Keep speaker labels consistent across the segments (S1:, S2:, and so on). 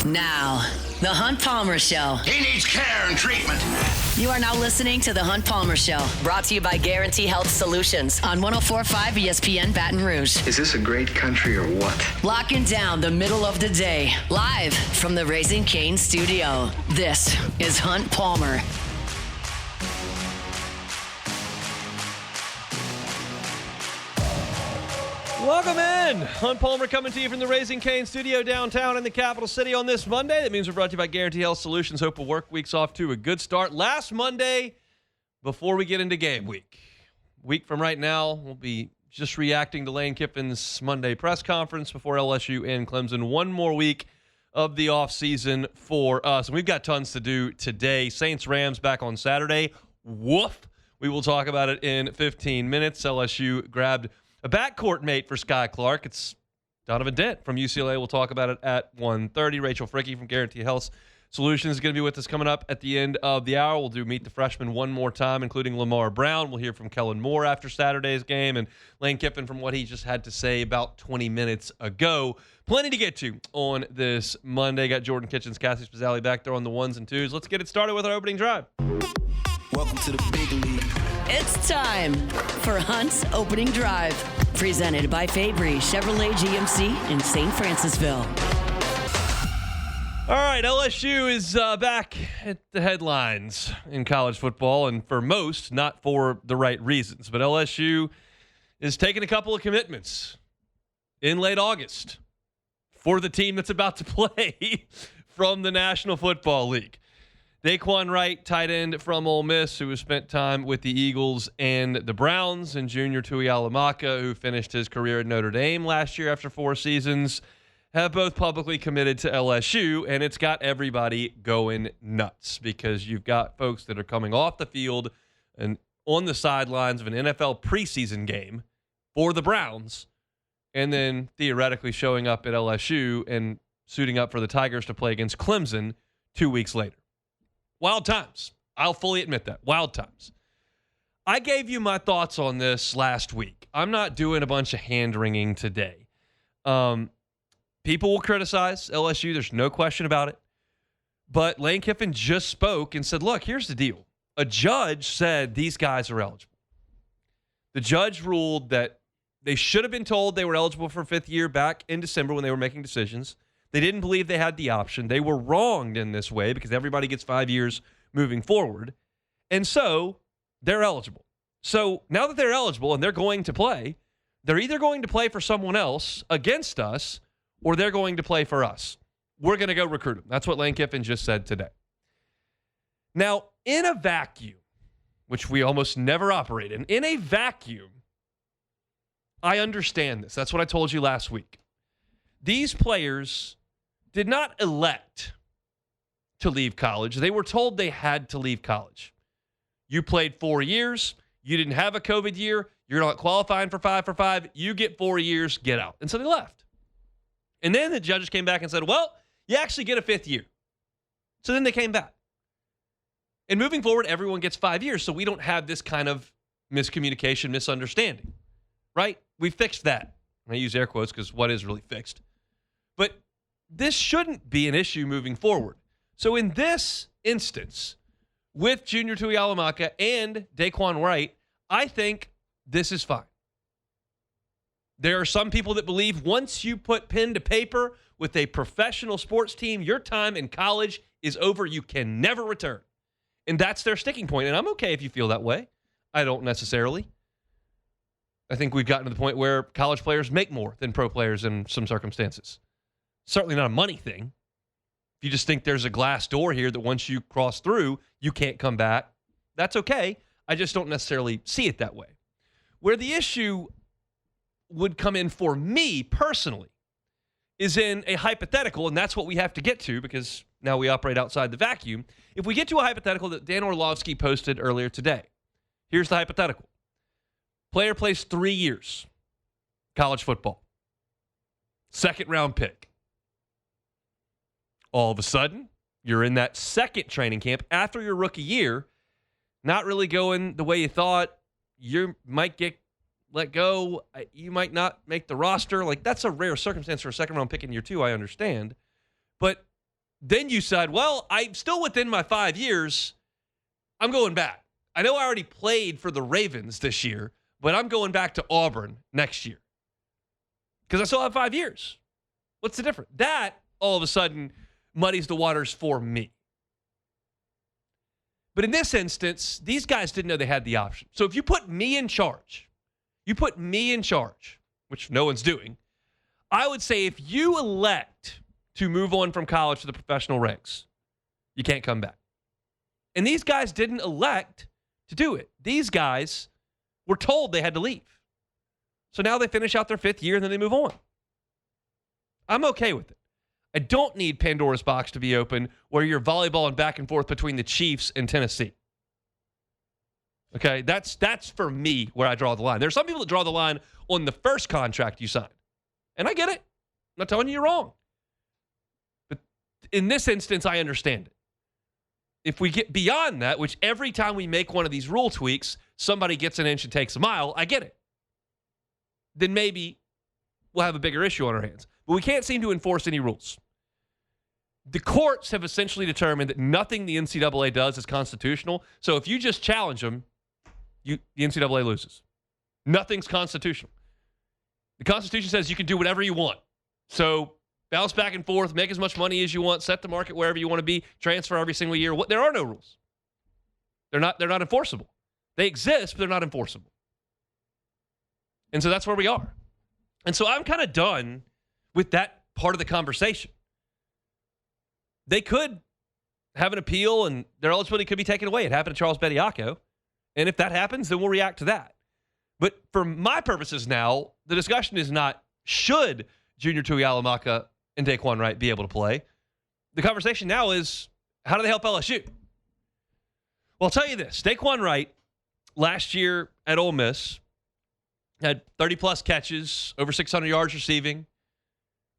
S1: Now, The Hunt Palmer Show.
S2: He needs care and treatment.
S1: You are now listening to The Hunt Palmer Show, brought to you by Guarantee Health Solutions on 104.5 ESPN Baton Rouge.
S3: Is this a great country or what?
S1: Locking down the middle of the day, live from the Raising Cane studio. This is Hunt Palmer.
S4: Welcome in. Hunt Palmer coming to you from the Raising Cane studio downtown in the capital city on this Monday. That means we're brought to you by Guarantee Health Solutions. Hope a work week's off to a good start. Last Monday before we get into game week. Week from right now, we'll be just reacting to Lane Kiffin's Monday press conference before LSU and Clemson. One more week of the offseason for us. And we've got tons to do today. Saints-Rams back on Saturday. Woof. We will talk about it in 15 minutes. LSU grabbed a backcourt mate for Sky Clark. It's Donovan Dent from UCLA. We'll talk about it at 1:30. Rachel Fricke from Guarantee Health Solutions is going to be with us coming up at the end of the hour. We'll do Meet the Freshman one more time, including Lamar Brown. We'll hear from Kellen Moore after Saturday's game, and Lane Kiffin from what he just had to say about 20 minutes ago. Plenty to get to on this Monday. Got Jordan Kitchens, Cassie Spazzali back there on the ones and twos. Let's get it started with our opening drive.
S5: Welcome to the big league.
S1: It's time for Hunt's Opening Drive, presented by Fabry Chevrolet GMC in St. Francisville.
S4: All right, LSU is back at the headlines in college football, and for most, not for the right reasons. But LSU is taking a couple of commitments in late August for the team that's about to play from the National Football League. Daquan Wright, tight end from Ole Miss, who has spent time with the Eagles and the Browns, and junior Tui Alamaka, who finished his career at Notre Dame last year after 4 seasons, have both publicly committed to LSU, and it's got everybody going nuts because you've got folks that are coming off the field and on the sidelines of an NFL preseason game for the Browns, and then theoretically showing up at LSU and suiting up for the Tigers to play against Clemson 2 weeks later. Wild times. I'll fully admit that. Wild times. I gave you my thoughts on this last week. I'm not doing a bunch of hand-wringing today. People will criticize LSU. There's no question about it. But Lane Kiffin just spoke and said, look, here's the deal. A judge said these guys are eligible. The judge ruled that they should have been told they were eligible for 5th year back in December when they were making decisions. They didn't believe they had the option. They were wronged in this way because everybody gets 5 years moving forward. And so they're eligible. So now that they're eligible and they're going to play, they're either going to play for someone else against us or they're going to play for us. We're going to go recruit them. That's what Lane Kiffin just said today. Now, in a vacuum, which we almost never operate in a vacuum, I understand this. That's what I told you last week. These players did not elect to leave college. They were told they had to leave college. You played 4 years. You didn't have a COVID year. You're not qualifying for 5 for 5. You get 4 years, get out. And so they left. And then the judges came back and said, well, you actually get a 5th year. So then they came back. And moving forward, everyone gets 5 years, so we don't have this kind of miscommunication, misunderstanding, right? We fixed that. And I use air quotes because what is really fixed? But this shouldn't be an issue moving forward. So in this instance, with Junior Tui Alamaka and Daquan Wright, I think this is fine. There are some people that believe once you put pen to paper with a professional sports team, your time in college is over. You can never return. And that's their sticking point. And I'm okay if you feel that way. I don't necessarily. I think we've gotten to the point where college players make more than pro players in some circumstances. Certainly not a money thing. If you just think there's a glass door here that once you cross through, you can't come back, that's okay. I just don't necessarily see it that way. Where the issue would come in for me personally is in a hypothetical, and that's what we have to get to because now we operate outside the vacuum. If we get to a hypothetical that Dan Orlovsky posted earlier today, here's the hypothetical. Player plays 3 years, college football, 2nd round pick. All of a sudden, you're in that 2nd training camp after your rookie year, not really going the way you thought. You might get let go. You might not make the roster. Like, that's a rare circumstance for a 2nd round pick in year 2, I understand. But then you said, well, I'm still within my 5 years. I'm going back. I know I already played for the Ravens this year, but I'm going back to Auburn next year because I still have 5 years. What's the difference? That, all of a sudden, muddies the waters for me. But in this instance, these guys didn't know they had the option. So if you put me in charge, which no one's doing, I would say if you elect to move on from college to the professional ranks, you can't come back. And these guys didn't elect to do it. These guys were told they had to leave. So now they finish out their 5th year and then they move on. I'm okay with it. I don't need Pandora's box to be open where you're volleyballing back and forth between the Chiefs and Tennessee. Okay, that's for me where I draw the line. There are some people that draw the line on the first contract you sign. And I get it. I'm not telling you you're wrong. But in this instance, I understand it. If we get beyond that, which every time we make one of these rule tweaks, somebody gets an inch and takes a mile, I get it. Then maybe we'll have a bigger issue on our hands. But we can't seem to enforce any rules. The courts have essentially determined that nothing the NCAA does is constitutional. So if you just challenge them, the NCAA loses. Nothing's constitutional. The Constitution says you can do whatever you want. So bounce back and forth, make as much money as you want, set the market wherever you want to be, transfer every single year. There are no rules. They're not enforceable. They exist, but they're not enforceable. And so that's where we are. And so I'm kind of done with that part of the conversation. They could have an appeal and their eligibility could be taken away. It happened to Charles Bediako. And if that happens, then we'll react to that. But for my purposes now, the discussion is not should Junior Tuihalamaka and Daquan Wright be able to play. The conversation now is how do they help LSU? Well, I'll tell you this. Daquan Wright last year at Ole Miss had 30-plus catches, over 600 yards receiving,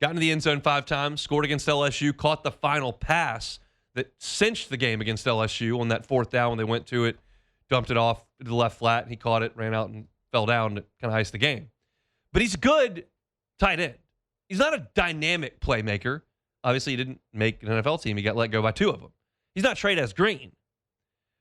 S4: got into the end zone 5 times, scored against LSU, caught the final pass that cinched the game against LSU on that 4th down when they went to it, dumped it off to the left flat, and he caught it, ran out and fell down to kind of iced the game. But he's a good tight end. He's not a dynamic playmaker. Obviously, he didn't make an NFL team. He got let go by 2 of them. He's not Trey'Dez Green.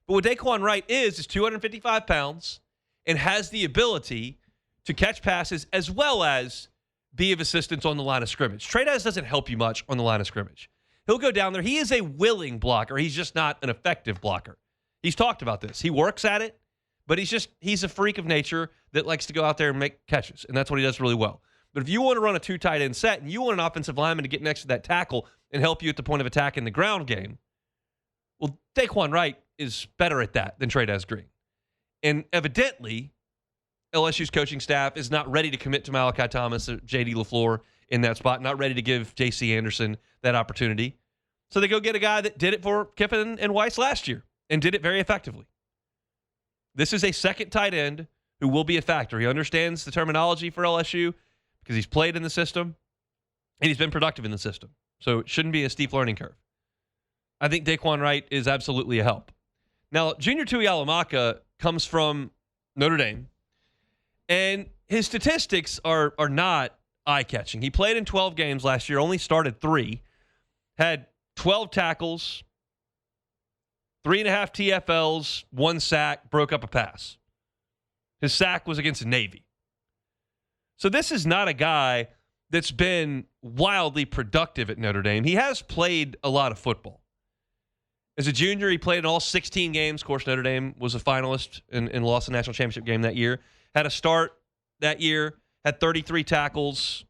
S4: But what Daquan Wright is 255 pounds and has the ability to catch passes as well as be of assistance on the line of scrimmage. Trey'Dez doesn't help you much on the line of scrimmage. He'll go down there. He is a willing blocker. He's just not an effective blocker. He's talked about this. He works at it, but he's a freak of nature that likes to go out there and make catches, and that's what he does really well. But if you want to run a 2 tight end set and you want an offensive lineman to get next to that tackle and help you at the point of attack in the ground game, well, Daquan Wright is better at that than Trey'Dez Green. And evidently, LSU's coaching staff is not ready to commit to Malachi Thomas or J.D. LaFleur in that spot, not ready to give J.C. Anderson that opportunity. So they go get a guy that did it for Kiffin and Weiss last year and did it very effectively. This is a second tight end who will be a factor. He understands the terminology for LSU because he's played in the system and he's been productive in the system. So it shouldn't be a steep learning curve. I think Daquan Wright is absolutely a help. Now, Junior Tuihalamaka comes from Notre Dame, and his statistics are not eye-catching. He played in 12 games last year, only started 3, had 12 tackles, 3.5 TFLs, 1 sack, broke up a pass. His sack was against Navy. So this is not a guy that's been wildly productive at Notre Dame. He has played a lot of football. As a junior, he played in all 16 games. Of course, Notre Dame was a finalist and lost the national championship game that year. Had a start that year, had 33 tackles,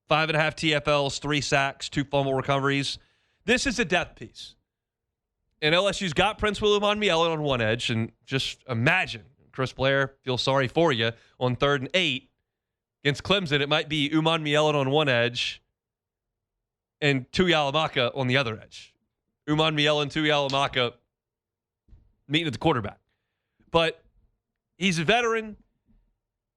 S4: 5.5 TFLs, 3 sacks, 2 fumble recoveries. This is a depth piece. And LSU's got Prince William Mielen on one edge, and just imagine, Chris Blair, feel sorry for you, on 3rd and 8 against Clemson, it might be Uman Mielen on one edge and Tuihalamaka on the other edge. Uman Mielen, Tuihalamaka meeting at the quarterback. But he's a veteran.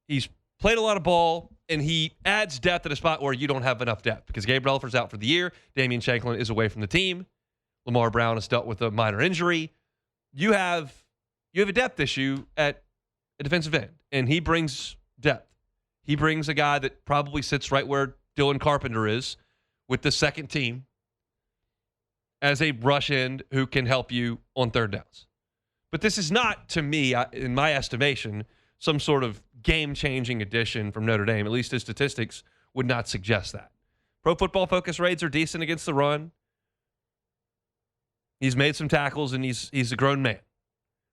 S4: He's played a lot of ball, and he adds depth at a spot where you don't have enough depth because Gabe Relaford's out for the year. Damian Shanklin is away from the team. Lamar Brown has dealt with a minor injury. You have a depth issue at a defensive end, and he brings depth. He brings a guy that probably sits right where Dylan Carpenter is with the second team. as a rush end who can help you on third downs. But this is not, to me, in my estimation, some sort of game-changing addition from Notre Dame. At least his statistics would not suggest that. Pro Football Focus rates are decent against the run. He's made some tackles, and he's a grown man.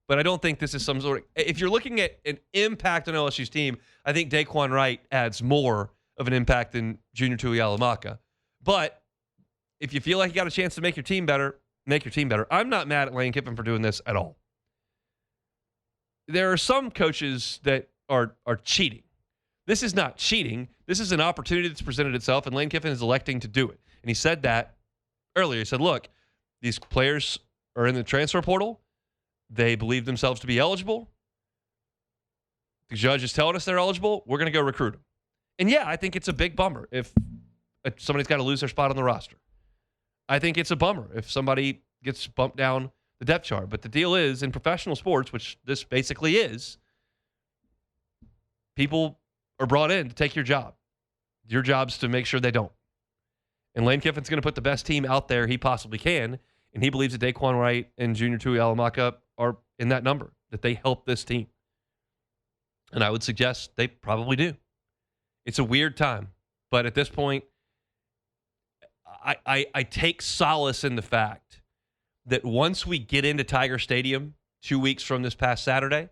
S4: But I don't think this is some sort of – if you're looking at an impact on LSU's team, I think Daquan Wright adds more of an impact than Junior Tuihalamaka. But if you feel like you got a chance to make your team better, make your team better. I'm not mad at Lane Kiffin for doing this at all. There are some coaches that are cheating. This is not cheating. This is an opportunity that's presented itself, and Lane Kiffin is electing to do it. And he said that earlier. He said, look, these players are in the transfer portal. They believe themselves to be eligible. The judge is telling us they're eligible. We're going to go recruit them. And, yeah, I think it's a big bummer if somebody's got to lose their spot on the roster. I think it's a bummer if somebody gets bumped down the depth chart. But the deal is, in professional sports, which this basically is, people are brought in to take your job. Your job's to make sure they don't. And Lane Kiffin's going to put the best team out there he possibly can, and he believes that Daquan Wright and Junior Tuihalamaka are in that number, that they help this team. And I would suggest they probably do. It's a weird time, but at this point, I take solace in the fact that once we get into Tiger Stadium 2 weeks from this past Saturday,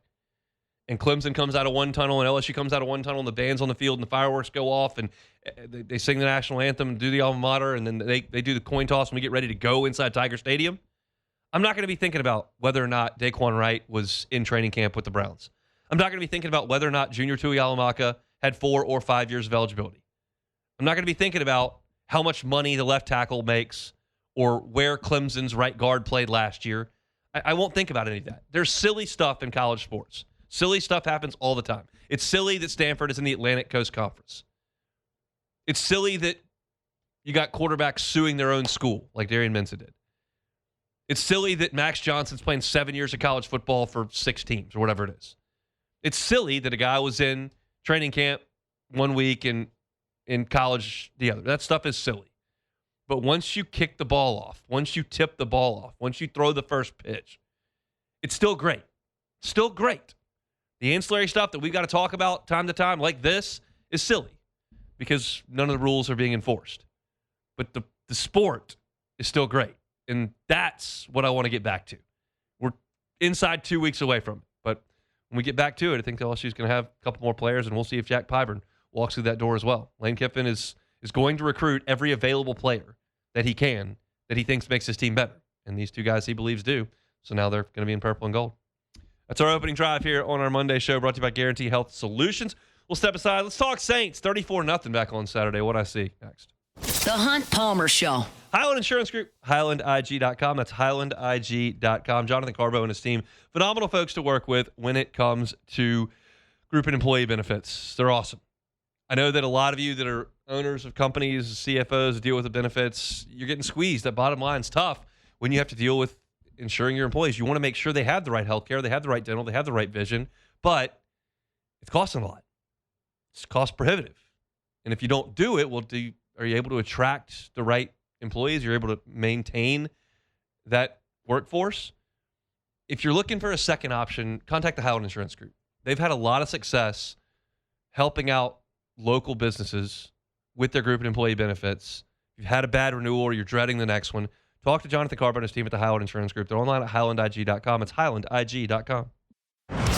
S4: and Clemson comes out of one tunnel and LSU comes out of one tunnel, and the band's on the field and the fireworks go off, and they sing the national anthem and do the alma mater, and then they do the coin toss and we get ready to go inside Tiger Stadium, I'm not going to be thinking about whether or not Daquan Wright was in training camp with the Browns. I'm not going to be thinking about whether or not Junior Tuihalamaka had 4 or 5 years of eligibility. I'm not going to be thinking about how much money the left tackle makes or where Clemson's right guard played last year. I won't think about any of that. There's silly stuff in college sports. Silly stuff happens all the time. It's silly that Stanford is in the Atlantic Coast Conference. It's silly that you got quarterbacks suing their own school like Darian Mensah did. It's silly that Max Johnson's playing 7 years of college football for 6 teams or whatever it is. It's silly that a guy was in training camp 1 week and in college the other. That stuff is silly. But once you kick the ball off, once you tip the ball off, once you throw the first pitch, it's still great. Still great. The ancillary stuff that we've got to talk about time to time like this is silly because none of the rules are being enforced. But the sport is still great. And that's what I want to get back to. We're inside 2 weeks away from it. But when we get back to it, I think LSU is going to have a couple more players, and we'll see if Jack Pyburn walks through that door as well. Lane Kiffin is going to recruit every available player that he can that he thinks makes his team better. And these two guys he believes do. So now they're going to be in purple and gold. That's our opening drive here on our Monday show, brought to you by Guarantee Health Solutions. We'll step aside. Let's talk Saints. 34-0 back on Saturday. What I see next.
S1: The Hunt Palmer Show.
S4: Highland Insurance Group, HighlandIG.com. That's HighlandIG.com. Jonathan Carbo and his team, phenomenal folks to work with when it comes to group and employee benefits. They're awesome. I know that a lot of you that are owners of companies, CFOs, deal with the benefits, you're getting squeezed. That bottom line's tough when you have to deal with insuring your employees. You want to make sure they have the right health care, they have the right dental, they have the right vision, but it's costing a lot. It's cost prohibitive. And if you don't do it, are you able to attract the right employees? You're able to maintain that workforce? If you're looking for a second option, contact the Highland Insurance Group. They've had a lot of success helping out local businesses with their group and employee benefits. If you've had a bad renewal or you're dreading the next one, talk to Jonathan Carbo and his team at the Highland Insurance Group. They're online at HighlandIG.com. It's HighlandIG.com.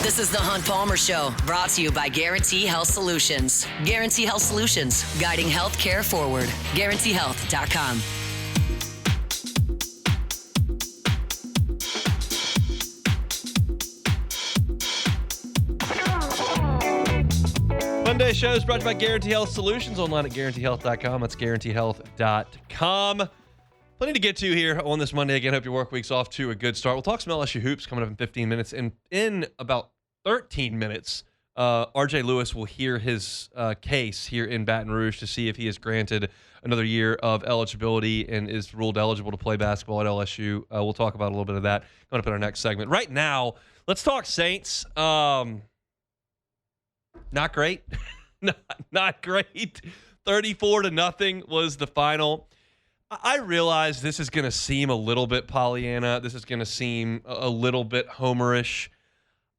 S1: This is the Hunt Palmer Show, brought to you by Guarantee Health Solutions. Guarantee Health Solutions, guiding health care forward. GuaranteeHealth.com.
S4: Monday show is brought to you by Guarantee Health Solutions, online at GuaranteeHealth.com. That's GuaranteeHealth.com. Plenty to get to here on this Monday. Again, hope your work week's off to a good start. We'll talk some LSU hoops coming up in 15 minutes. And in about 13 minutes, RJ Lewis will hear his case here in Baton Rouge to see if he is granted another year of eligibility and is ruled eligible to play basketball at LSU. We'll talk about a little bit of that coming up in our next segment. Right now, let's talk Saints. Not great. not great. 34-0 was the final. I realize this is going to seem a little bit Pollyanna. This is going to seem a little bit homerish.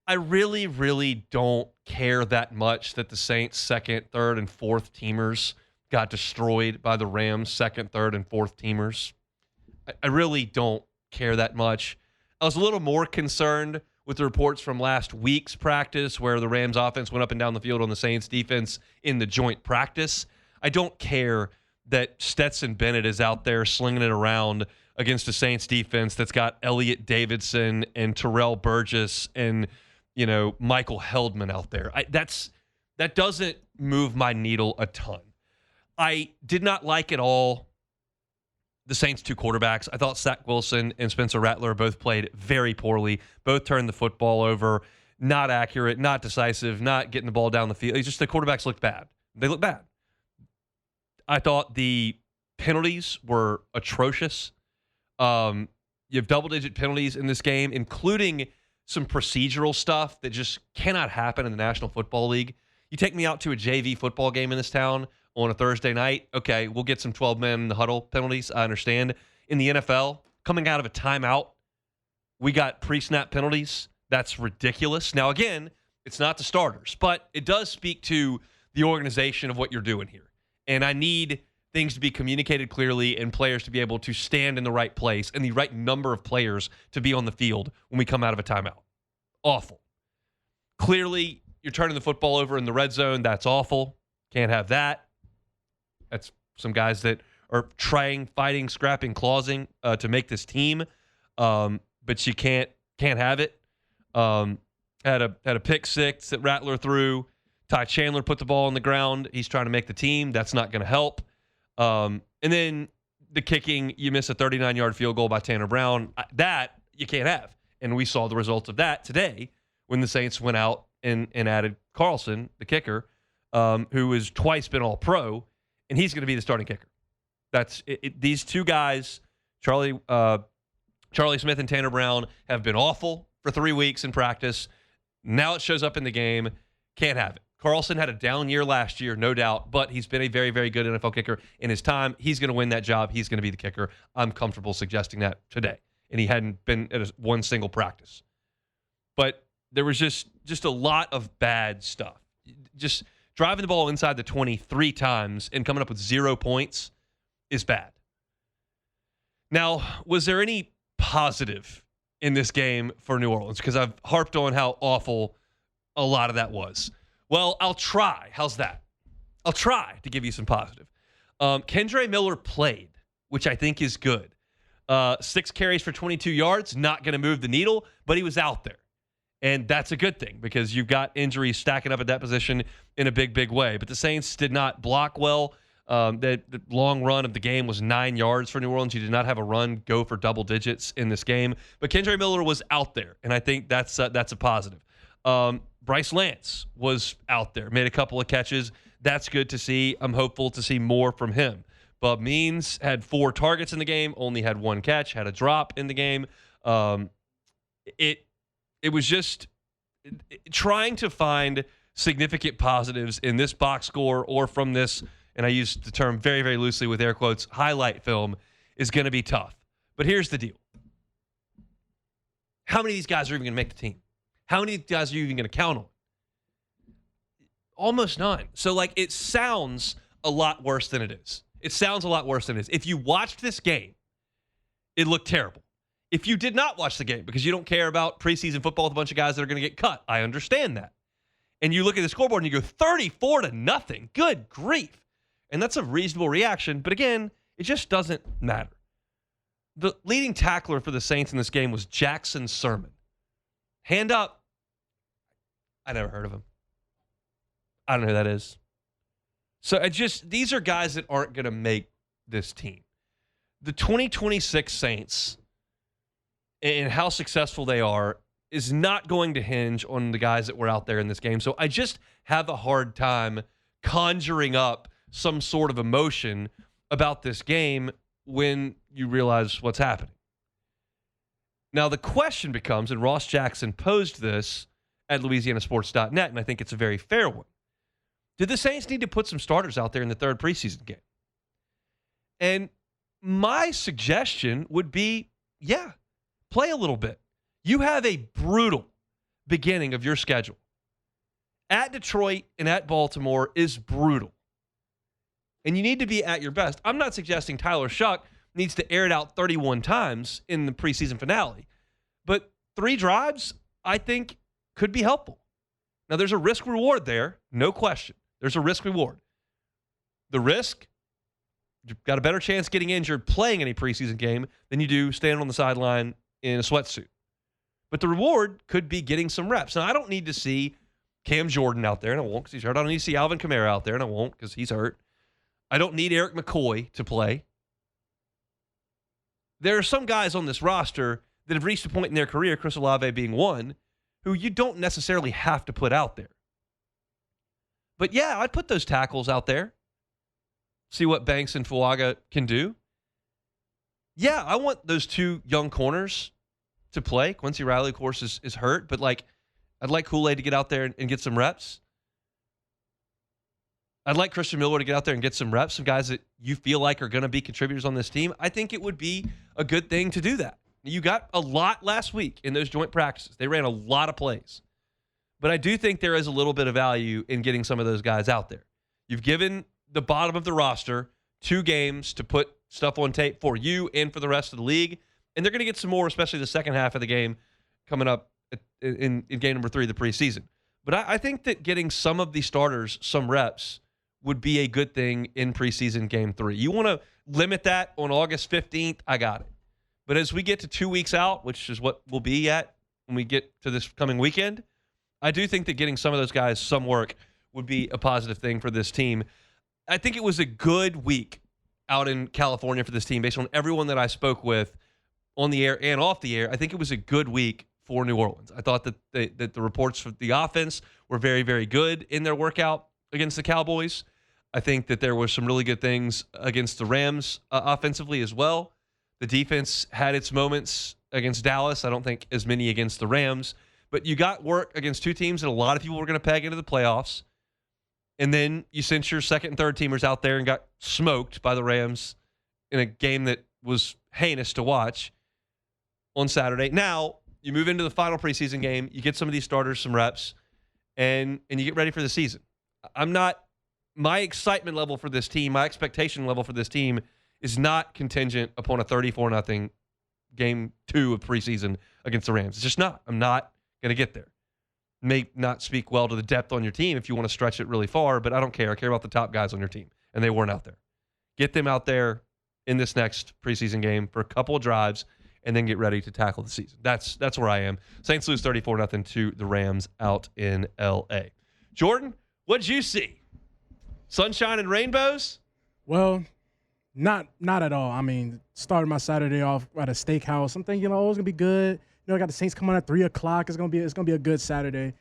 S4: I really, really don't care that much that the Saints' second, third, and fourth teamers got destroyed by the Rams' second, third, and fourth teamers. I really don't care that much. I was a little more concerned with the reports from last week's practice where the Rams offense went up and down the field on the Saints defense in the joint practice. I don't care that Stetson Bennett is out there slinging it around against a Saints defense that's got Elliott Davidson and Terrell Burgess and, Michael Heldman out there. That doesn't move my needle a ton. I did not like at all the Saints' two quarterbacks. I thought Zach Wilson and Spencer Rattler both played very poorly. Both turned the football over. Not accurate, not decisive, not getting the ball down the field. It's just the quarterbacks looked bad. They looked bad. I thought the penalties were atrocious. You have double-digit penalties in this game, including some procedural stuff that just cannot happen in the National Football League. You take me out to a JV football game in this town on a Thursday night, okay, we'll get some 12-men in the huddle penalties. I understand. In the NFL, coming out of a timeout, we got pre-snap penalties. That's ridiculous. Now, again, it's not the starters, but it does speak to the organization of what you're doing here. And I need things to be communicated clearly and players to be able to stand in the right place and the right number of players to be on the field when we come out of a timeout. Awful. Clearly, you're turning the football over in the red zone. That's awful. Can't have that. That's some guys that are trying, fighting, scrapping, clawing to make this team, but you can't have it. Had a pick six that Rattler threw. Ty Chandler put the ball on the ground. He's trying to make the team. That's not going to help. And then the kicking, you miss a 39-yard field goal by Tanner Brown. That you can't have. And we saw the results of that today when the Saints went out and added Carlson, the kicker, who has twice been All-Pro. And he's going to be the starting kicker. That's it. These two guys, Charlie Smith and Tanner Brown, have been awful for 3 weeks in practice. Now it shows up in the game. Can't have it. Carlson had a down year last year, no doubt, but he's been a very, very good NFL kicker in his time. He's going to win that job. He's going to be the kicker. I'm comfortable suggesting that today. And he hadn't been at one single practice. But there was just a lot of bad stuff. Just driving the ball inside the 20 3 times and coming up with 0 points is bad. Now, was there any positive in this game for New Orleans? Because I've harped on how awful a lot of that was. Well, I'll try. How's that? I'll try to give you some positive. Kendre Miller played, which I think is good. 6 carries for 22 yards, not going to move the needle, but he was out there. And that's a good thing because you've got injuries stacking up at that position in a big, big way. But the Saints did not block well. The long run of the game was 9 yards for New Orleans. You did not have a run go for double digits in this game. But Kendre Miller was out there, and I think that's a positive. Bryce Lance was out there, made a couple of catches. That's good to see. I'm hopeful to see more from him. Bub Means had 4 targets in the game, only had 1 catch, had a drop in the game. It was just trying to find significant positives in this box score or from this, and I use the term very, very loosely with air quotes, highlight film is going to be tough. But here's the deal. How many of these guys are even going to make the team? How many guys are you even going to count on? Almost none. So, it sounds a lot worse than it is. It sounds a lot worse than it is. If you watched this game, it looked terrible. If you did not watch the game because you don't care about preseason football with a bunch of guys that are going to get cut, I understand that. And you look at the scoreboard and you go 34-0. Good grief. And that's a reasonable reaction. But again, it just doesn't matter. The leading tackler for the Saints in this game was Jackson Sermon. Hand up. I never heard of him. I don't know who that is. So these are guys that aren't going to make this team. The 2026 Saints and how successful they are is not going to hinge on the guys that were out there in this game. So I just have a hard time conjuring up some sort of emotion about this game when you realize what's happening. Now, the question becomes, and Ross Jackson posed this at LouisianaSports.net, and I think it's a very fair one. Did the Saints need to put some starters out there in the third preseason game? And my suggestion would be, play a little bit. You have a brutal beginning of your schedule. At Detroit and at Baltimore is brutal. And you need to be at your best. I'm not suggesting Tyler Shuck needs to air it out 31 times in the preseason finale. But 3 drives, I think, could be helpful. Now, there's a risk-reward there, no question. There's a risk-reward. The risk, you've got a better chance getting injured playing any preseason game than you do standing on the sideline in a sweatsuit. But the reward could be getting some reps. Now, I don't need to see Cam Jordan out there, and I won't because he's hurt. I don't need to see Alvin Kamara out there, and I won't because he's hurt. I don't need Eric McCoy to play. There are some guys on this roster that have reached a point in their career, Chris Olave being one, who you don't necessarily have to put out there. But yeah, I'd put those tackles out there. See what Banks and Fuaga can do. Yeah, I want those 2 young corners to play. Quincy Riley, of course, is hurt, but I'd like Kool-Aid to get out there and get some reps. I'd like Christian Miller to get out there and get some reps, some guys that you feel like are going to be contributors on this team. I think it would be a good thing to do that. You got a lot last week in those joint practices. They ran a lot of plays. But I do think there is a little bit of value in getting some of those guys out there. You've given the bottom of the roster 2 games to put stuff on tape for you and for the rest of the league. And they're going to get some more, especially the second half of the game coming up in game number 3 of the preseason. But I think that getting some of the starters some reps would be a good thing in preseason game 3. You want to limit that on August 15th? I got it. But as we get to 2 weeks out, which is what we'll be at when we get to this coming weekend, I do think that getting some of those guys some work would be a positive thing for this team. I think it was a good week out in California for this team based on everyone that I spoke with on the air and off the air. I think it was a good week for New Orleans. I thought that the reports for the offense were very, very good in their workout against the Cowboys. I think that there were some really good things against the Rams offensively as well. The defense had its moments against Dallas. I don't think as many against the Rams. But you got work against 2 teams that a lot of people were going to peg into the playoffs. And then you sent your second and third teamers out there and got smoked by the Rams in a game that was heinous to watch on Saturday. Now, you move into the final preseason game. You get some of these starters some reps, and you get ready for the season. My excitement level for this team, my expectation level for this team is not contingent upon a 34-0 game 2 of preseason against the Rams. It's just not. I'm not going to get there. May not speak well to the depth on your team if you want to stretch it really far, but I don't care. I care about the top guys on your team, and they weren't out there. Get them out there in this next preseason game for a couple of drives, and then get ready to tackle the season. That's where I am. Saints lose 34-0 to the Rams out in L.A. Jordan, what'd you see? Sunshine and rainbows?
S6: Well, not at all. I mean, started my Saturday off at a steakhouse. I'm thinking, it's gonna be good. I got the Saints coming at 3:00. It's gonna be a good Saturday.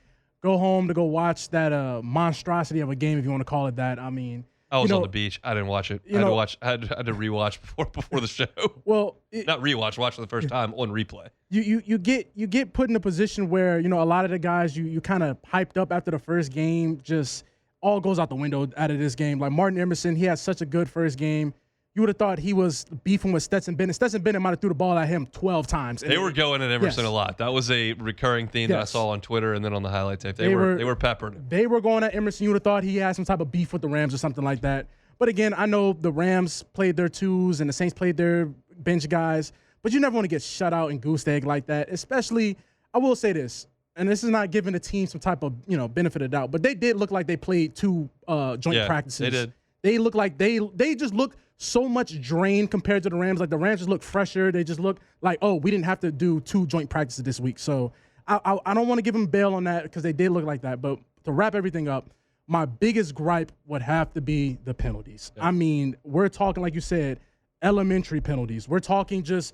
S6: Go home to go watch that monstrosity of a game, if you want to call it that. I mean,
S4: I was on the beach. I didn't watch it. I had to rewatch before the show.
S6: Well,
S4: not rewatch. Watch for the first time on replay.
S6: You get put in a position where a lot of the guys you kind of hyped up after the first game just all goes out the window out of this game. Like Martin Emerson, he had such a good first game. You would have thought he was beefing with Stetson Bennett. Stetson Bennett might have threw the ball at him 12 times.
S4: They were going at Emerson a lot. That was a recurring theme that I saw on Twitter and then on the highlight tape. They were peppering him.
S6: They were going at Emerson. You would have thought he had some type of beef with the Rams or something like that. But again, I know the Rams played their 2s and the Saints played their bench guys. But you never want to get shut out and goose egg like that. Especially, I will say this, and this is not giving the team some type of benefit of doubt, but they did look like they played 2 joint practices.
S4: They did.
S6: They look like they just look so much drained compared to the Rams. Like the Rams just look fresher. They just look like, we didn't have to do 2 joint practices this week. So I don't want to give them bail on that because they did look like that. But to wrap everything up, my biggest gripe would have to be the penalties. Yeah. I mean, we're talking, like you said, elementary penalties. We're talking just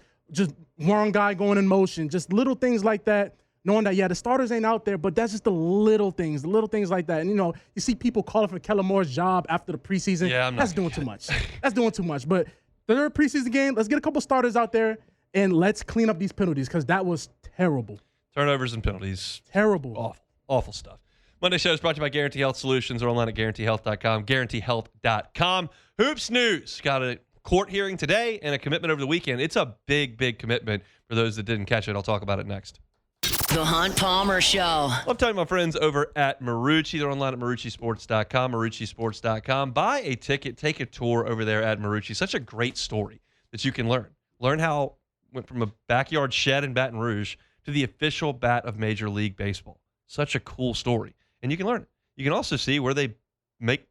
S6: one guy going in motion, just little things like that. Knowing that, the starters ain't out there, but that's just the little things like that. And, you see people calling for Kellen Moore's job after the preseason.
S4: Yeah,
S6: that's doing too much. That's doing too much. But the third preseason game, let's get a couple starters out there, and let's clean up these penalties because that was terrible.
S4: Turnovers and penalties.
S6: Terrible.
S4: Awful stuff. Monday show is brought to you by Guarantee Health Solutions or online at GuaranteeHealth.com. GuaranteeHealth.com. Hoops news. Got a court hearing today and a commitment over the weekend. It's a big, big commitment for those that didn't catch it. I'll talk about it next.
S1: The Hunt Palmer Show.
S4: Love talking to my friends over at Marucci. They're online at MarucciSports.com, MarucciSports.com. Buy a ticket, take a tour over there at Marucci. Such a great story that you can learn. Learn how it went from a backyard shed in Baton Rouge to the official bat of Major League Baseball. Such a cool story. And you can learn it. You can also see where they make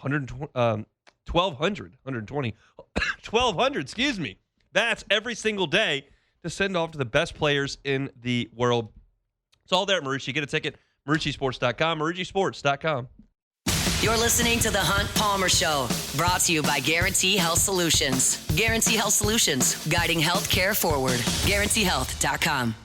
S4: 1,200, excuse me. That's every single day to send off to the best players in the world. It's all there at Marucci. Get a ticket, MarucciSports.com, MarucciSports.com.
S1: You're listening to The Hunt Palmer Show, brought to you by Guarantee Health Solutions. Guarantee Health Solutions, guiding health care forward. GuaranteeHealth.com.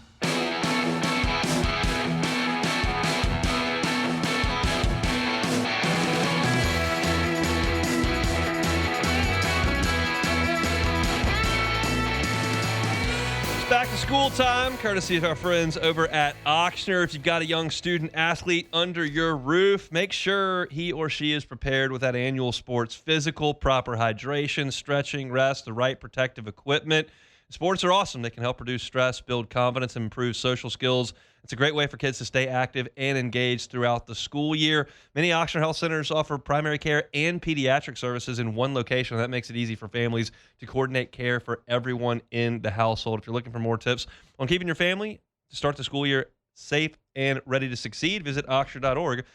S4: Back to school time, courtesy of our friends over at Ochsner. If you've got a young student athlete under your roof, make sure he or she is prepared with that annual sports physical, proper hydration, stretching, rest, the right protective equipment. Sports are awesome. They can help reduce stress, build confidence, and improve social skills. It's a great way for kids to stay active and engaged throughout the school year. Many Ochsner Health Centers offer primary care and pediatric services in one location. That makes it easy for families to coordinate care for everyone in the household. If you're looking for more tips on keeping your family to start the school year safe and ready to succeed, visit ochsner.org/BR.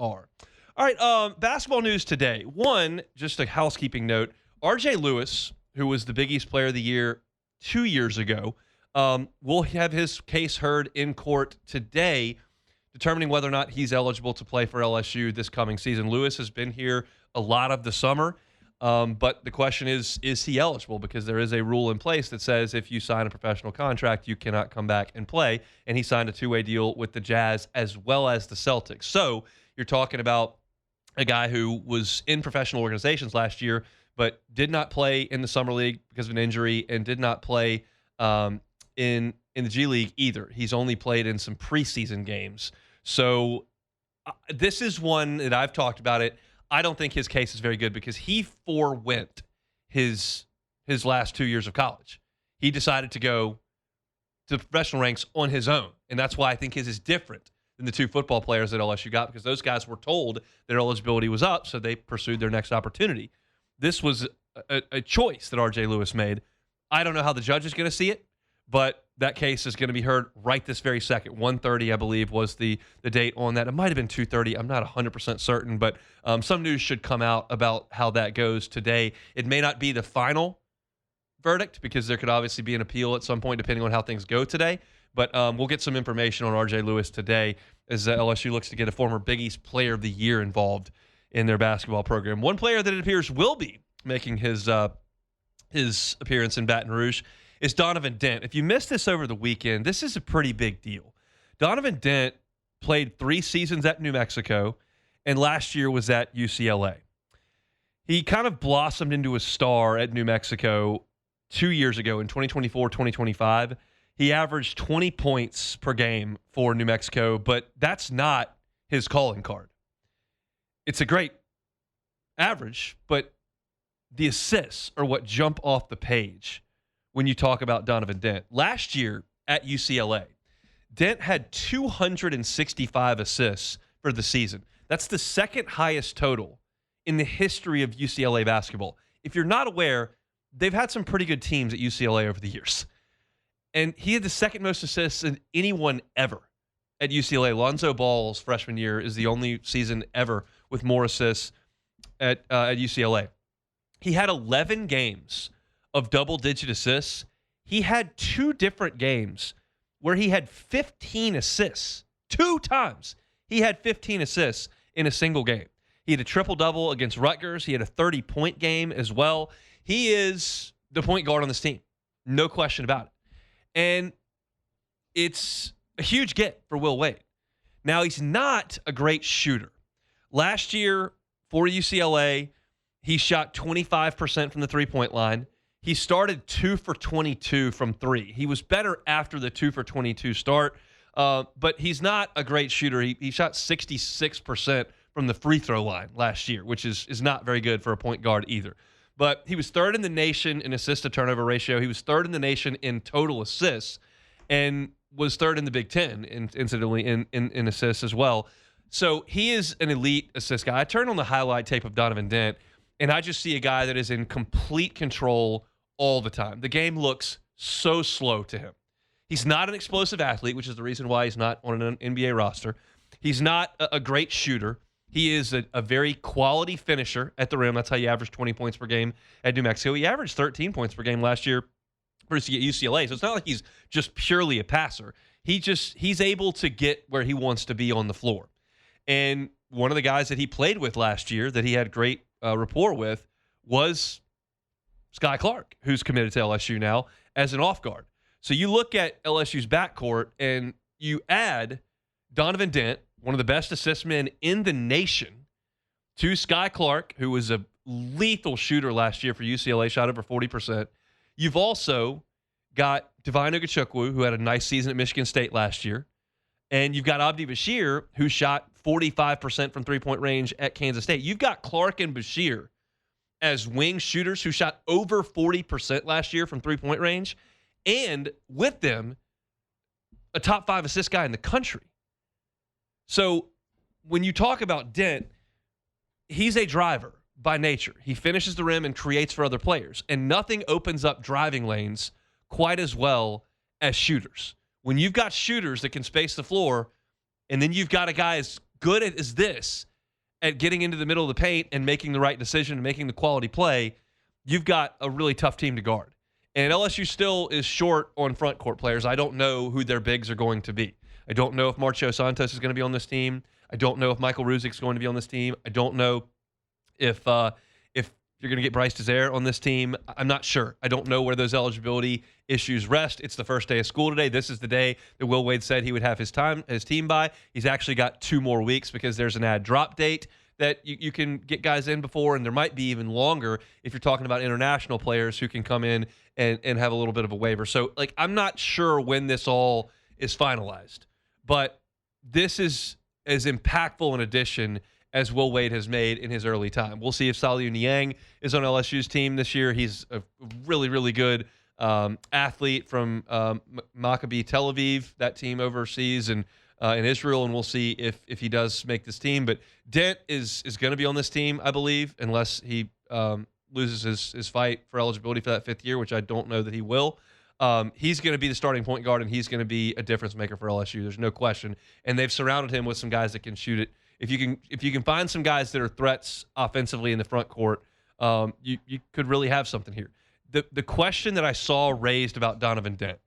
S4: All right, basketball news today. One, just a housekeeping note. RJ Lewis, who was the Big East Player of the Year 2 years ago, will have his case heard in court today, determining whether or not he's eligible to play for LSU this coming season. Lewis has been here a lot of the summer, but the question is he eligible? Because there is a rule in place that says if you sign a professional contract, you cannot come back and play, and he signed a two-way deal with the Jazz as well as the Celtics. So you're talking about a guy who was in professional organizations last year, but did not play in the Summer League because of an injury and did not play in the G League either. He's only played in some preseason games. So this is one that I've talked about it. I don't think his case is very good because he forewent his last 2 years of college. He decided to go to the professional ranks on his own, and that's why I think his is different than the two football players that LSU got, because those guys were told their eligibility was up, so they pursued their next opportunity. This was a choice that RJ Lewis made. I don't know how the judge is going to see it, but that case is going to be heard right this very second. 1:30, I believe, was the date on that. It might have been 2:30. I'm not 100% certain, but some news should come out about how that goes today. It may not be the final verdict because there could obviously be an appeal at some point depending on how things go today, but we'll get some information on RJ Lewis today as LSU looks to get a former Big East Player of the Year involved in their basketball program. One player that it appears will be making his appearance in Baton Rouge is Donovan Dent. If you missed this over the weekend, this is a pretty big deal. Donovan Dent played 3 seasons at New Mexico, and last year was at UCLA. He kind of blossomed into a star at New Mexico 2 years ago in 2024-2025. He averaged 20 points per game for New Mexico, but that's not his calling card. It's a great average, but the assists are what jump off the page when you talk about Donovan Dent. Last year at UCLA, Dent had 265 assists for the season. That's the second highest total in the history of UCLA basketball. If you're not aware, they've had some pretty good teams at UCLA over the years. And he had the second most assists than anyone ever at UCLA. Lonzo Ball's freshman year is the only season ever with more assists at UCLA. He had 11 games of double-digit assists. He had 2 different games where he had 15 assists. 2 times he had 15 assists in a single game. He had a triple-double against Rutgers. He had a 30-point game as well. He is the point guard on this team. No question about it. And it's a huge get for Will Wade. Now, he's not a great shooter. Last year for UCLA, he shot 25% from the three-point line. He started 2 for 22 from 3. He was better after the 2 for 22 start, but he's not a great shooter. He shot 66% from the free throw line last year, which is not very good for a point guard either. But he was third in the nation in assist-to-turnover ratio. He was third in the nation in total assists and was third in the Big Ten, incidentally, in assists as well. So he is an elite assist guy. I turn on the highlight tape of Donovan Dent, and I just see a guy that is in complete control all the time. The game looks so slow to him. He's not an explosive athlete, which is the reason why he's not on an NBA roster. He's not a great shooter. He is a very quality finisher at the rim. That's how you average 20 points per game at New Mexico. He averaged 13 points per game last year versus at UCLA. So it's not like he's just purely a passer. He's able to get where he wants to be on the floor. And one of the guys that he played with last year that he had great rapport with was Sky Clark, who's committed to LSU now as an off guard. So you look at LSU's backcourt and you add Donovan Dent, one of the best assist men in the nation, to Sky Clark, who was a lethal shooter last year for UCLA, shot over 40%. You've also got Divine Ogachukwu, who had a nice season at Michigan State last year. And you've got Abdi Bashir, who shot 45% from three-point range at Kansas State. You've got Clark and Bashir as wing shooters who shot over 40% last year from three-point range. And with them, a top 5 assist guy in the country. So when you talk about Dent, he's a driver by nature. He finishes the rim and creates for other players. And nothing opens up driving lanes quite as well as shooters. When you've got shooters that can space the floor, and then you've got a guy as good as this at getting into the middle of the paint and making the right decision and making the quality play, you've got a really tough team to guard. And LSU still is short on front court players. I don't know who their bigs are going to be. I don't know if Marcio Santos is going to be on this team. I don't know if Michael Ruzick is going to be on this team. I don't know if you're going to get Bryce Desire on this team. I'm not sure. I don't know where those eligibility issues rest. It's the first day of school today. This is the day that Will Wade said he would have his team by. He's actually got 2 more weeks because there's an add drop date that you can get guys in before, and there might be even longer if you're talking about international players who can come in and have a little bit of a waiver. So, I'm not sure when this all is finalized, but this is as impactful an addition as Will Wade has made in his early time. We'll see if Saliu Niang is on LSU's team this year. He's a really, really good athlete from Maccabi Tel Aviv, that team overseas and in Israel, and we'll see if he does make this team. But Dent is going to be on this team, I believe, unless he loses his fight for eligibility for that 5th year, which I don't know that he will. He's going to be the starting point guard, and he's going to be a difference maker for LSU. There's no question. And they've surrounded him with some guys that can shoot it. If you can find some guys that are threats offensively in the front court, you could really have something here. The question that I saw raised about Donovan Dent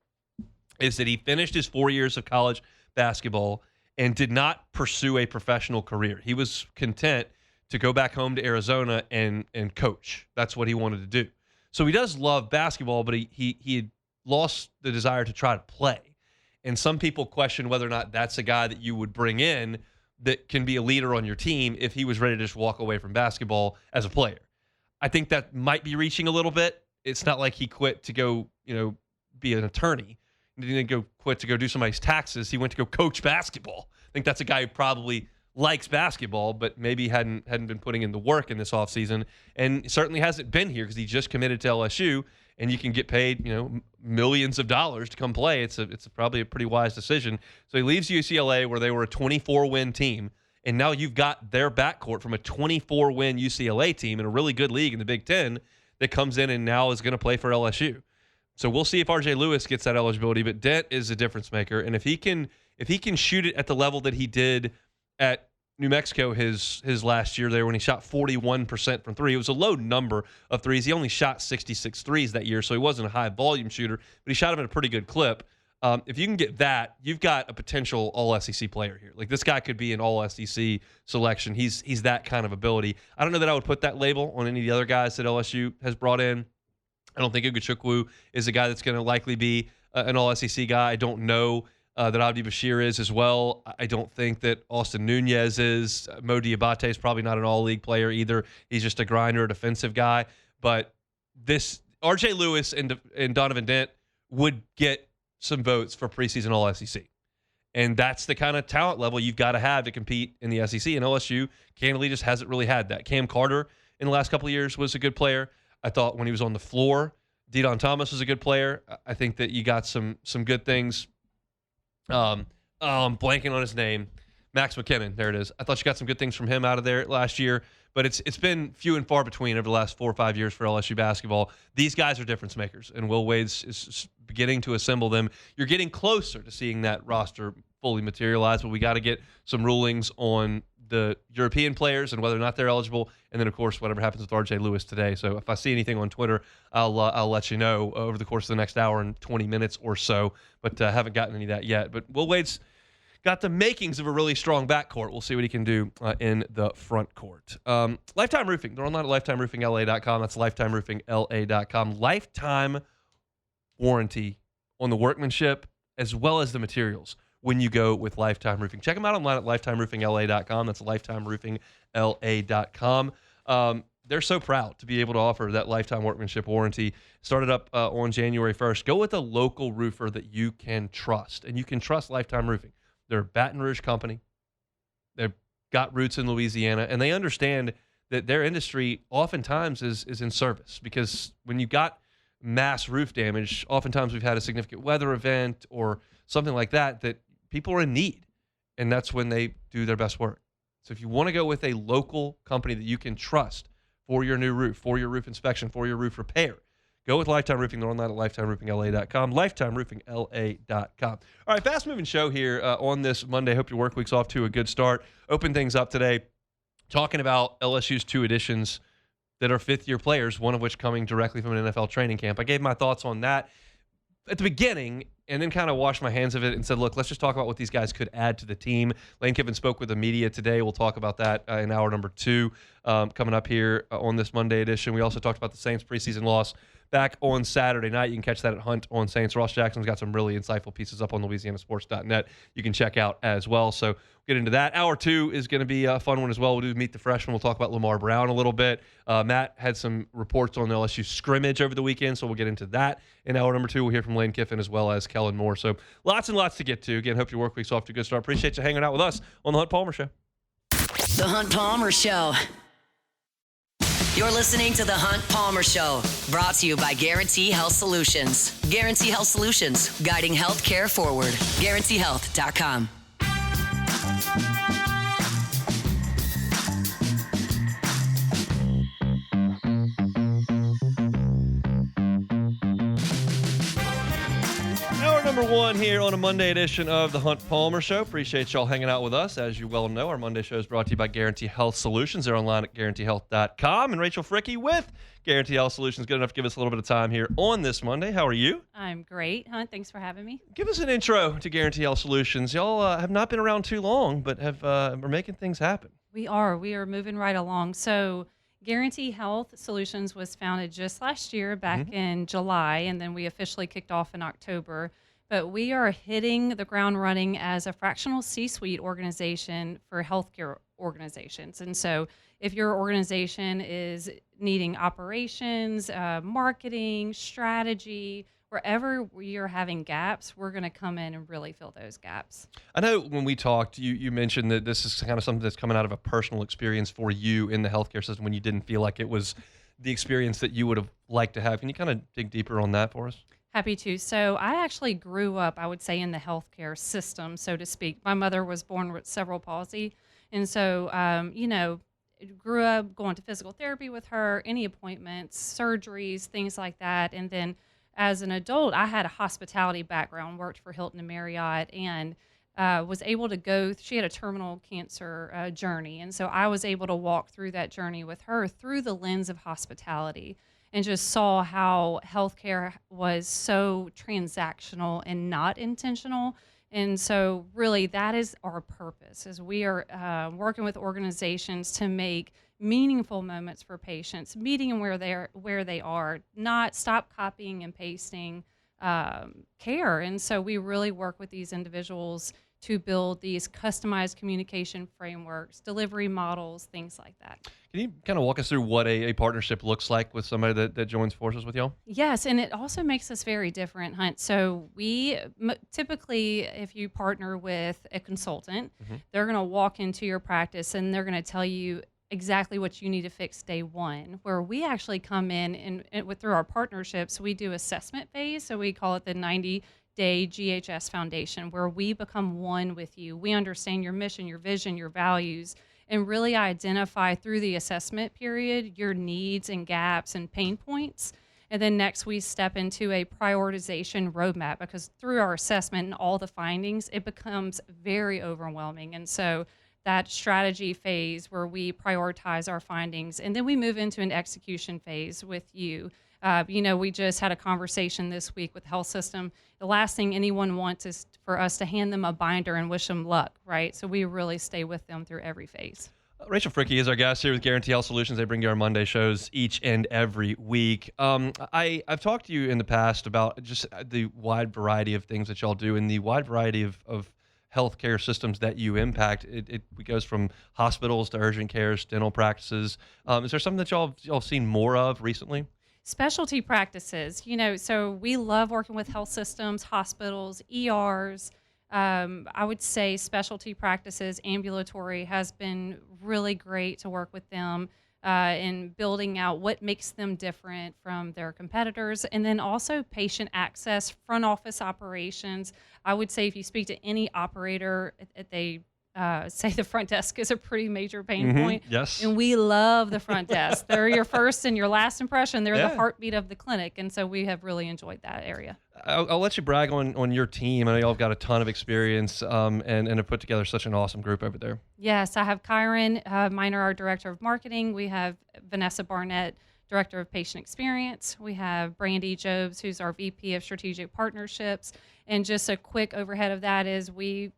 S4: is that he finished his 4 years of college basketball and did not pursue a professional career. He was content to go back home to Arizona and coach. That's what he wanted to do. So he does love basketball, but he had lost the desire to try to play. And some people question whether or not that's a guy that you would bring in that can be a leader on your team if he was ready to just walk away from basketball as a player. I think that might be reaching a little bit. It's not like he quit to go, be an attorney. He didn't quit to go do somebody's taxes. He went to go coach basketball. I think that's a guy who probably likes basketball, but maybe hadn't been putting in the work in this offseason, and certainly hasn't been here because he just committed to LSU, and you can get paid, millions of dollars to come play. It's probably a pretty wise decision. So he leaves UCLA, where they were a 24-win team, and now you've got their backcourt from a 24-win UCLA team in a really good league in the Big Ten that comes in and now is going to play for LSU. So we'll see if R.J. Lewis gets that eligibility, but Dent is a difference maker, and if he can shoot it at the level that he did at New Mexico his last year there when he shot 41% from three. It was a low number of threes. He only shot 66 threes that year, so he wasn't a high-volume shooter, but he shot them at a pretty good clip. If you can get that, you've got a potential all-SEC player here. This guy could be an all-SEC selection. He's that kind of ability. I don't know that I would put that label on any of the other guys that LSU has brought in. I don't think Ogachukwu is a guy that's going to likely be an all-SEC guy. I don't know that Abdi Bashir is as well. I don't think that Austin Nunez is. Mo Diabate is probably not an all-league player either. He's just a grinder, a defensive guy. But this R.J. Lewis and Donovan Dent would get some votes for preseason all-SEC. And that's the kind of talent level you've got to have to compete in the SEC. And LSU, candidly, just hasn't really had that. Cam Carter in the last couple of years was a good player. I thought when he was on the floor, De'Don Thomas was a good player. I think that you got some good things. I'm blanking on his name. Max McKinnon, there it is. I thought you got some good things from him out of there last year, but it's been few and far between over the last 4 or 5 years for LSU basketball. These guys are difference makers, and Will Wade's is beginning to assemble them. You're getting closer to seeing that roster fully materialize, but we got to get some rulings on the European players and whether or not they're eligible, and then, of course, whatever happens with R.J. Lewis today. So if I see anything on Twitter, I'll let you know over the course of the next hour and 20 minutes or so, but haven't gotten any of that yet. But Will Wade's got the makings of a really strong backcourt. We'll see what he can do in the front court. Lifetime Roofing. They're online at lifetimeroofingla.com. That's lifetimeroofingla.com. Lifetime warranty on the workmanship as well as the materials when you go with Lifetime Roofing. Check them out online at lifetimeroofingla.com. That's lifetimeroofingla.com. They're so proud to be able to offer that lifetime workmanship warranty. Started up on January 1st. Go with a local roofer that you can trust, and you can trust Lifetime Roofing. They're a Baton Rouge company. They've got roots in Louisiana, and they understand that their industry oftentimes is in service, because when you've got mass roof damage, oftentimes we've had a significant weather event or something like that people are in need, and that's when they do their best work. So if you want to go with a local company that you can trust for your new roof, for your roof inspection, for your roof repair, go with Lifetime Roofing. They're online at lifetimeroofingla.com, lifetimeroofingla.com. All right, fast-moving show here on this Monday. Hope your work week's off to a good start. Open things up today, talking about LSU's 2 additions that are fifth-year players, one of which coming directly from an NFL training camp. I gave my thoughts on that at the beginning and then kind of washed my hands of it and said, look, let's just talk about what these guys could add to the team. Lane Kiffin spoke with the media today. We'll talk about that in hour number 2 coming up here on this Monday edition. We also talked about the Saints preseason loss back on Saturday night. You can catch that at Hunt on Saints. Ross Jackson's got some really insightful pieces up on LouisianaSports.net you can check out as well. So we'll get into that. Hour 2 is going to be a fun one as well. We'll do Meet the Freshman. We'll talk about Lamar Brown a little bit. Matt had some reports on the LSU scrimmage over the weekend, so we'll get into that. In hour number 2, we'll hear from Lane Kiffin as well as Kellen Moore. So lots and lots to get to. Again, hope your work week's off to a good start. Appreciate you hanging out with us on The Hunt Palmer Show.
S1: The Hunt Palmer Show. You're listening to The Hunt Palmer Show, brought to you by Guarantee Health Solutions. Guarantee Health Solutions, guiding healthcare forward. GuaranteeHealth.com.
S4: Hour number 1 here on a Monday edition of The Hunt Palmer Show. Appreciate y'all hanging out with us. As you well know, our Monday show is brought to you by Guarantee Health Solutions. They're online at GuaranteeHealth.com. And Rachel Fricke with Guarantee Health Solutions, good enough to give us a little bit of time here on this Monday. How are you?
S7: I'm great, Hunt. Thanks for having me.
S4: Give us an intro to Guarantee Health Solutions. Y'all have not been around too long, but are making things happen.
S7: We are moving right along. So Guarantee Health Solutions was founded just last year, back in July, and then we officially kicked off in October. But we are hitting the ground running as a fractional C-suite organization for healthcare organizations. And so if your organization is needing operations, marketing, strategy, wherever you're having gaps, we're going to come in and really fill those gaps.
S4: I know when we talked, you mentioned that this is kind of something that's coming out of a personal experience for you in the healthcare system when you didn't feel like it was the experience that you would have liked to have. Can you kind of dig deeper on that for us?
S7: Happy to. So I actually grew up, I would say, in the healthcare system, so to speak. My mother was born with cerebral palsy. And so, grew up going to physical therapy with her, any appointments, surgeries, things like that. And then as an adult, I had a hospitality background, worked for Hilton and Marriott, and was able to go, she had a terminal cancer journey. And so I was able to walk through that journey with her through the lens of hospitality, and just saw how healthcare was so transactional and not intentional. And so really that is our purpose, is we are working with organizations to make meaningful moments for patients, meeting them where they are, not stop copying and pasting care. And so we really work with these individuals to build these customized communication frameworks, delivery models, things like that.
S4: Can you kind of walk us through what a partnership looks like with somebody that joins forces with y'all?
S7: Yes, and it also makes us very different, Hunt. So we typically, if you partner with a consultant, they're going to walk into your practice and they're going to tell you exactly what you need to fix day one. Where we actually come in and through our partnerships, we do assessment phase. So we call it the 90-day GHS Foundation, where we become one with you. We understand your mission, your vision, your values, and really identify through the assessment period your needs and gaps and pain points. And then next we step into a prioritization roadmap, because through our assessment and all the findings, it becomes very overwhelming. And so that strategy phase where we prioritize our findings, and then we move into an execution phase with you. We just had a conversation this week with health system. The last thing anyone wants is for us to hand them a binder and wish them luck, right? So we really stay with them through every phase.
S4: Rachel Fricke is our guest here with Guarantee Health Solutions. They bring you our Monday shows each and every week. I've talked to you in the past about just the wide variety of things that y'all do and the wide variety of healthcare systems that you impact. It goes from hospitals to urgent cares, dental practices. Is there something that y'all seen more of recently?
S7: Specialty practices, so we love working with health systems, hospitals, ERs. I would say specialty practices, ambulatory has been really great to work with them in building out what makes them different from their competitors. And then also patient access, front office operations. I would say if you speak to any operator, they say the front desk is a pretty major pain point.
S4: Yes.
S7: And we love the front desk. They're your first and your last impression. They're the heartbeat of the clinic. And so we have really enjoyed that area.
S4: I'll let you brag on your team. I know y'all have got a ton of experience and have put together such an awesome group over there.
S7: Yes, I have Kyron Miner, our director of marketing. We have Vanessa Barnett, director of patient experience. We have Brandy Jobs, who's our VP of strategic partnerships. And just a quick overhead of that is we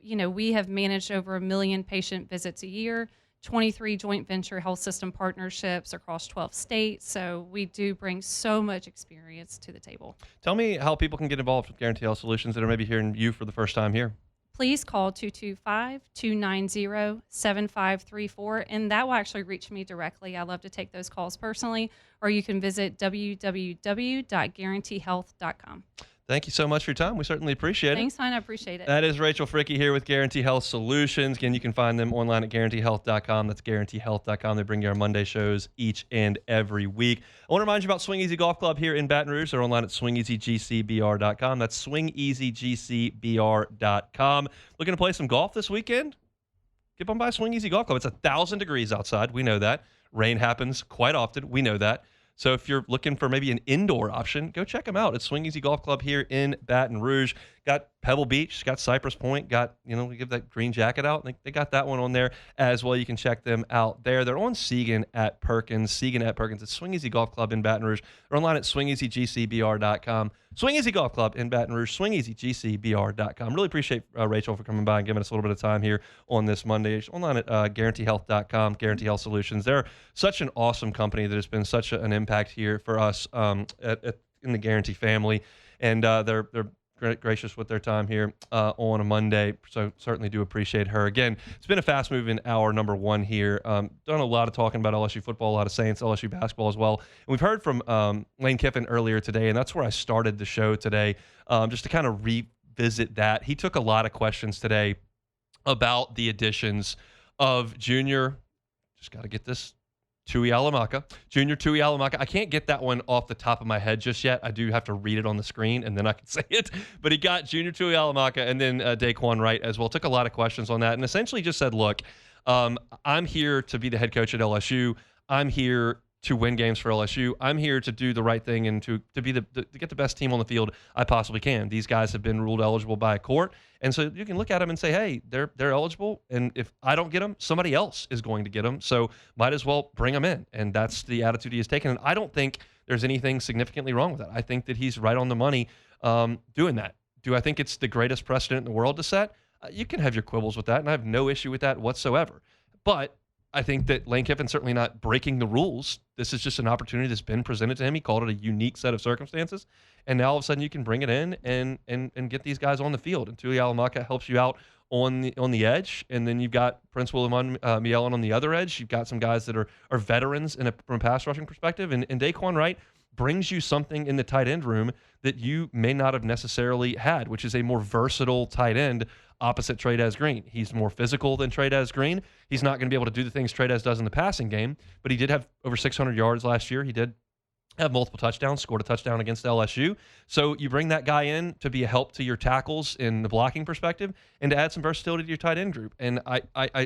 S7: have managed over 1 million patient visits a year, 23 joint venture health system partnerships across 12 states. So we do bring so much experience to the table.
S4: Tell me how people can get involved with Guarantee Health Solutions that are maybe hearing you for the first time here.
S7: Please call 225-290-7534, and that will actually reach me directly. I love to take those calls personally, or you can visit www.guaranteehealth.com.
S4: Thank you so much for your time. We certainly appreciate it.
S7: Thanks, hon. I appreciate it.
S4: That is Rachel Fricke here with Guarantee Health Solutions. Again, you can find them online at guaranteehealth.com. That's guaranteehealth.com. They bring you our Monday shows each and every week. I want to remind you about Swing Easy Golf Club here in Baton Rouge. They're online at swingeasygcbr.com. That's swingeasygcbr.com. Looking to play some golf this weekend? Get on by Swing Easy Golf Club. It's 1,000 degrees outside. We know that. Rain happens quite often. We know that. So if you're looking for maybe an indoor option, go check them out. It's Swing Easy Golf Club here in Baton Rouge. Got Pebble Beach, got Cypress Point, we give that green jacket out. They got that one on there as well. You can check them out there. They're on Segan at Perkins. It's Swing Easy Golf Club in Baton Rouge. They're online at swingeasygcbr.com. Swing Easy Golf Club in Baton Rouge, swingeasygcbr.com. Really appreciate Rachel for coming by and giving us a little bit of time here on this Monday. She's online at guaranteehealth.com, Guarantee Health Solutions. They're such an awesome company that has been such an impact here for us in the Guarantee family. And they're gracious with their time here on a Monday, so certainly do appreciate her. Again, it's been a fast-moving hour number one here. Done a lot of talking about LSU football, a lot of Saints, LSU basketball as well. And we've heard from Lane Kiffin earlier today, and that's where I started the show today, just to kind of revisit that. He took a lot of questions today about the additions of Junior, just got to get this, Junior Tui Alamaka. I can't get that one off the top of my head just yet. I do have to read it on the screen, and then I can say it. But he got Junior Tui Alamaka and then Daquan Wright as well. Took a lot of questions on that and essentially just said, look, I'm here to be the head coach at LSU. I'm here to win games for LSU. I'm here to do the right thing and to be to get the best team on the field I possibly can. These guys have been ruled eligible by a court, and so you can look at them and say, hey, they're eligible, and if I don't get them, somebody else is going to get them, so might as well bring them in. And that's the attitude he has taken, and I don't think there's anything significantly wrong with that. I think that he's right on the money doing that. Do I think it's the greatest precedent in the world to set? You can have your quibbles with that, and I have no issue with that whatsoever. But I think that Lane Kiffin's certainly not breaking the rules. This is just an opportunity that's been presented to him. He called it a unique set of circumstances. And now all of a sudden you can bring it in and get these guys on the field. And Tui Alamaka helps you out on the edge. And then you've got Prince William Mielon on the other edge. You've got some guys that are veterans from a pass rushing perspective. And Daquan Wright, brings you something in the tight end room that you may not have necessarily had, which is a more versatile tight end opposite Trey'Dez Green. He's more physical than Trey'Dez Green. He's not going to be able to do the things Trey'Dez does in the passing game, but he did have over 600 yards last year. He did have multiple touchdowns, scored a touchdown against LSU. So you bring that guy in to be a help to your tackles in the blocking perspective and to add some versatility to your tight end group. And I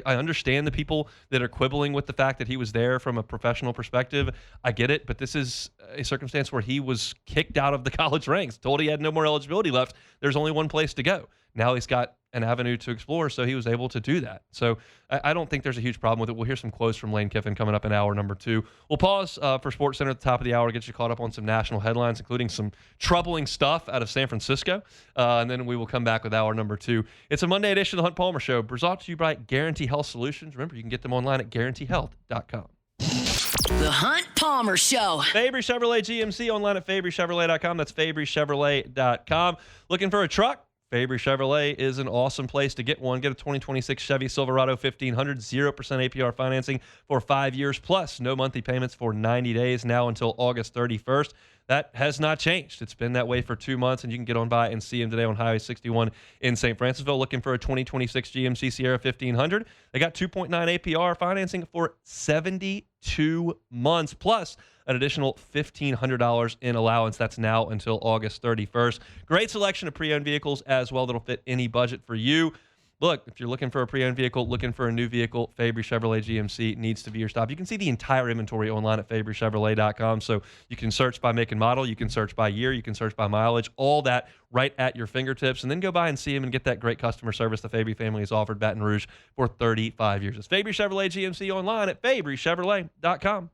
S4: understand the people that are quibbling with the fact that he was there from a professional perspective. I get it, but this is a circumstance where he was kicked out of the college ranks, told he had no more eligibility left. There's only one place to go. Now he's got an avenue to explore, so he was able to do that. So I don't think there's a huge problem with it. We'll hear some quotes from Lane Kiffin coming up in hour number 2. We'll pause for Sports Center at the top of the hour to get you caught up on some national headlines, including some troubling stuff out of San Francisco. And then we will come back with hour number 2. It's a Monday edition of the Hunt Palmer Show, brought to you by Guarantee Health Solutions. Remember, you can get them online at guaranteehealth.com.
S1: The Hunt Palmer Show.
S4: Fabry Chevrolet GMC online at fabrychevrolet.com. That's fabrychevrolet.com. Looking for a truck? Fabry Chevrolet is an awesome place to get one. Get a 2026 Chevy Silverado 1500, 0% APR financing for 5 years, plus no monthly payments for 90 days, now until August 31st. That has not changed. It's been that way for 2 months, and you can get on by and see them today on Highway 61 in St. Francisville. Looking for a 2026 GMC Sierra 1500. They got 2.9 APR financing for 72 months, plus an additional $1,500 in allowance. That's now until August 31st. Great selection of pre-owned vehicles as well that'll fit any budget for you. Look, if you're looking for a pre-owned vehicle, looking for a new vehicle, Fabry Chevrolet GMC needs to be your stop. You can see the entire inventory online at fabrychevrolet.com. So you can search by make and model, you can search by year, you can search by mileage, all that right at your fingertips. And then go by and see them and get that great customer service the Fabry family has offered Baton Rouge for 35 years. It's Fabry Chevrolet GMC online at fabrychevrolet.com.